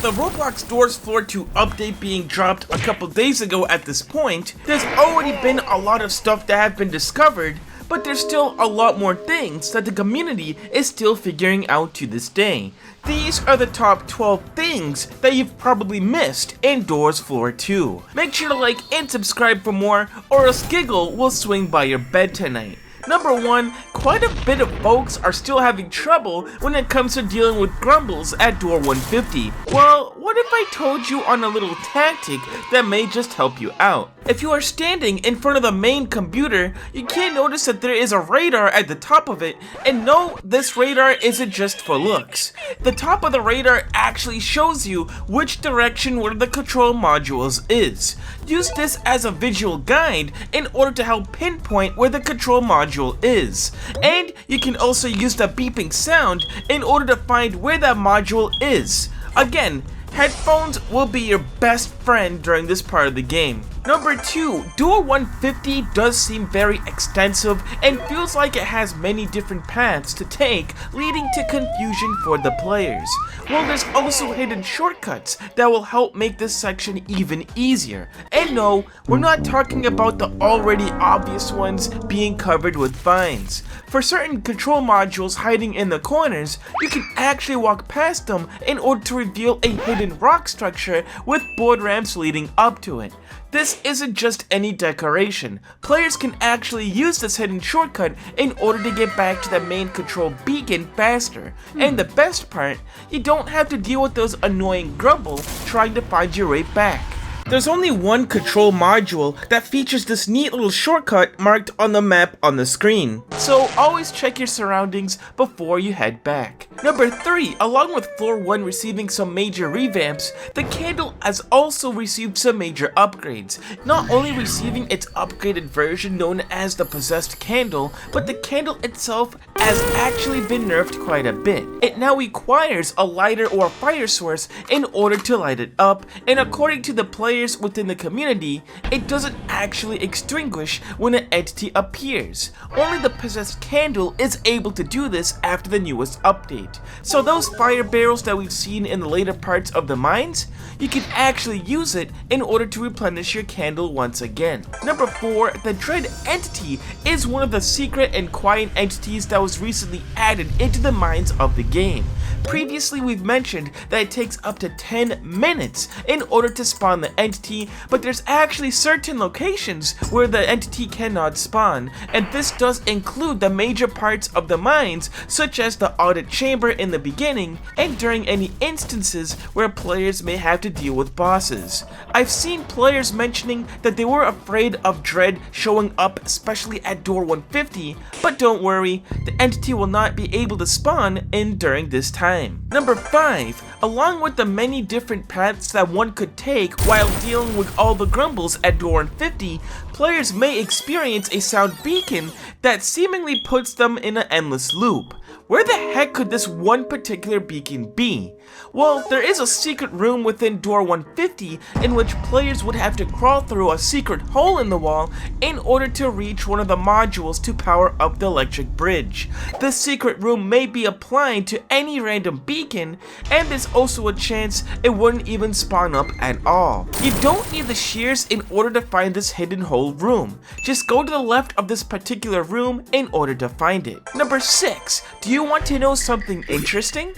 the Roblox Doors Floor 2 update being dropped a couple days ago at this point, there's already been a lot of stuff that have been discovered, but there's still a lot more things that the community is still figuring out to this day. These are the top 12 things that you've probably missed in Doors Floor 2. Make sure to like and subscribe for more, or else Giggle will swing by your bed tonight. Number 1, quite a bit of folks are still having trouble when it comes to dealing with grumbles at door 150. Well, what if I told you on a little tactic that may just help you out? If you are standing in front of the main computer, you can notice that there is a radar at the top of it, and no, this radar isn't just for looks. The top of the radar actually shows you which direction one of the control modules is. Use this as a visual guide in order to help pinpoint where the control module is. And you can also use the beeping sound in order to find where that module is. Again, headphones will be your best friend during this part of the game. Number 2, Door 150 does seem very extensive and feels like it has many different paths to take, leading to confusion for the players. Well, there's also hidden shortcuts that will help make this section even easier. And no, we're not talking about the already obvious ones being covered with vines. For certain control modules hiding in the corners, you can actually walk past them in order to reveal a hidden rock structure with board ramps leading up to it. This isn't just any decoration. Players can actually use this hidden shortcut in order to get back to the main control beacon faster. And the best part, you don't have to deal with those annoying grumble trying to find your way back. There's only one control module that features this neat little shortcut marked on the map on the screen, so always check your surroundings before you head back. Number 3, along with Floor 1 receiving some major revamps, the candle has also received some major upgrades, not only receiving its upgraded version known as the Possessed Candle, but the candle itself has actually been nerfed quite a bit. It now requires a lighter or a fire source in order to light it up, and according to the players within the community, it doesn't actually extinguish when an entity appears. Only the Possessed Candle is able to do this after the newest update. So those fire barrels that we've seen in the later parts of the mines, you can actually use it in order to replenish your candle once again. Number 4, the Dread Entity is one of the secret and quiet entities that was recently added into the mines of the game. Previously, we've mentioned that it takes up to 10 minutes in order to spawn the entity, but there's actually certain locations where the entity cannot spawn, and this does include the major parts of the mines, such as the audit chamber in the beginning, and during any instances where players may have to deal with bosses. I've seen players mentioning that they were afraid of Dread showing up, especially at door 150, but don't worry, the entity will not be able to spawn in during this time. Number 5, along with the many different paths that one could take while dealing with all the grumbles at door 150, players may experience a sound beacon that seemingly puts them in an endless loop. Where the heck could this one particular beacon be? Well, there is a secret room within door 150 in which players would have to crawl through a secret hole in the wall in order to reach one of the modules to power up the electric bridge. This secret room may be applied to any random beacon, and there's also a chance it wouldn't even spawn up at all. You don't need the shears in order to find this hidden hole room. Just go to the left of this particular room in order to find it. Number 6, do you want to know something interesting?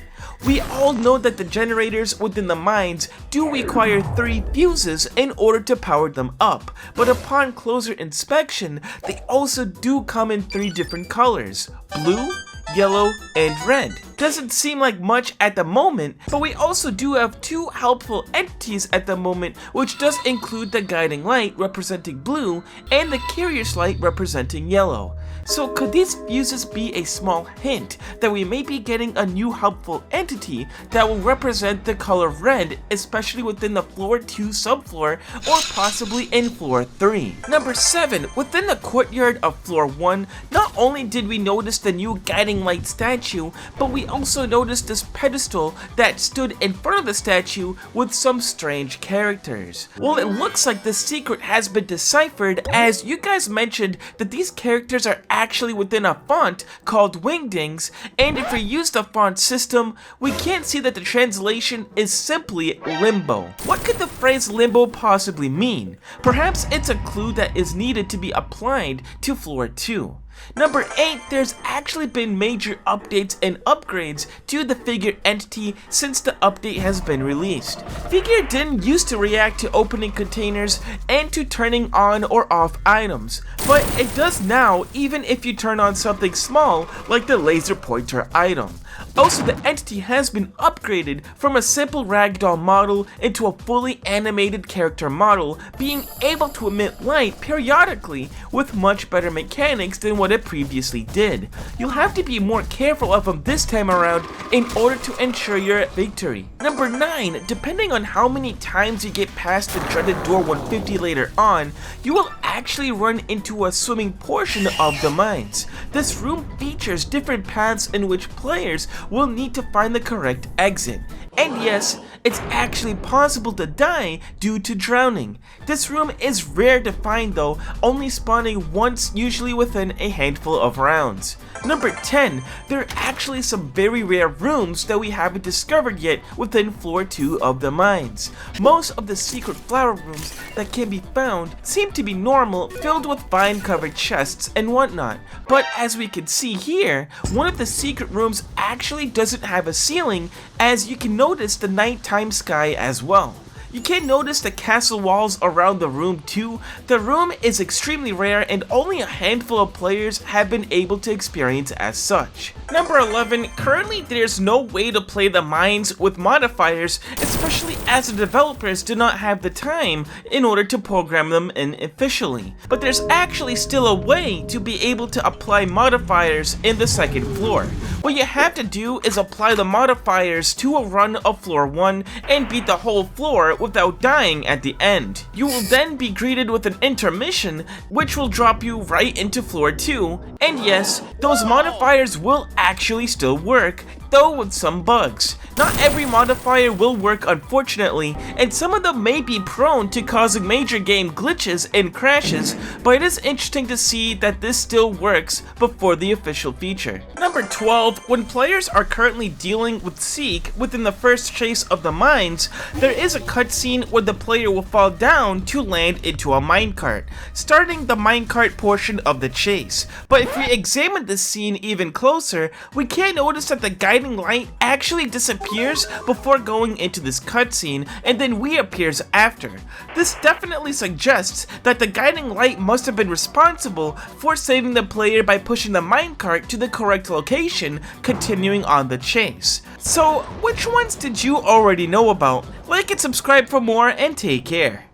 We all know that the generators within the mines do require 3 fuses in order to power them up, but upon closer inspection, they also do come in 3 different colors: blue, yellow, and red. Doesn't seem like much at the moment, but we also do have 2 helpful entities at the moment, which does include the guiding light representing blue and the curious light representing yellow. So could these fuses be a small hint that we may be getting a new helpful entity that will represent the color red, especially within the floor 2 subfloor or possibly in floor 3? Number 7, within the courtyard of floor 1, not only did we notice the new guiding light statue, but we also noticed this pedestal that stood in front of the statue with some strange characters. Well, it looks like the secret has been deciphered, as you guys mentioned that these characters are actually within a font called Wingdings, and if we use the font system, we can't see that the translation is simply Limbo. What could the phrase Limbo possibly mean? Perhaps it's a clue that is needed to be applied to floor 2. Number 8, there's actually been major updates and upgrades to the figure entity since the update has been released. Figure didn't used to react to opening containers and to turning on or off items, but it does now even if you turn on something small like the laser pointer item. Also, the entity has been upgraded from a simple ragdoll model into a fully animated character model, being able to emit light periodically with much better mechanics than what it previously did. You'll have to be more careful of them this time around in order to ensure your victory. Number 9, depending on how many times you get past the dreaded door 150 later on, you will actually run into a swimming portion of the mines. This room features different paths in which players will need to find the correct exit. And yes, it's actually possible to die due to drowning. This room is rare to find though, only spawning once, usually within a handful of rounds. Number 10, there are actually some very rare rooms that we haven't discovered yet within floor 2 of the mines. Most of the secret flower rooms that can be found seem to be normal, filled with vine covered chests and whatnot. But as we can see here, one of the secret rooms actually doesn't have a ceiling, as you can notice the nighttime sky as well. You can notice the castle walls around the room too. The room is extremely rare and only a handful of players have been able to experience as such. Number 11, currently there's no way to play the mines with modifiers, especially as the developers do not have the time in order to program them in officially. But there's actually still a way to be able to apply modifiers in the second floor. What you have to do is apply the modifiers to a run of floor 1 and beat the whole floor without dying at the end. You will then be greeted with an intermission, which will drop you right into floor 2, and yes, those modifiers will actually still work, though with some bugs. Not every modifier will work unfortunately, and some of them may be prone to causing major game glitches and crashes, but it is interesting to see that this still works before the official feature. Number 12, when players are currently dealing with Seek within the first chase of the mines, there is a cutscene where the player will fall down to land into a minecart, starting the minecart portion of the chase. But if we examine this scene even closer, we can notice that the guiding light actually disappears before going into this cutscene and then reappears after. This definitely suggests that the guiding light must have been responsible for saving the player by pushing the minecart to the correct location, continuing on the chase. So, which ones did you already know about? Like and subscribe for more, and take care.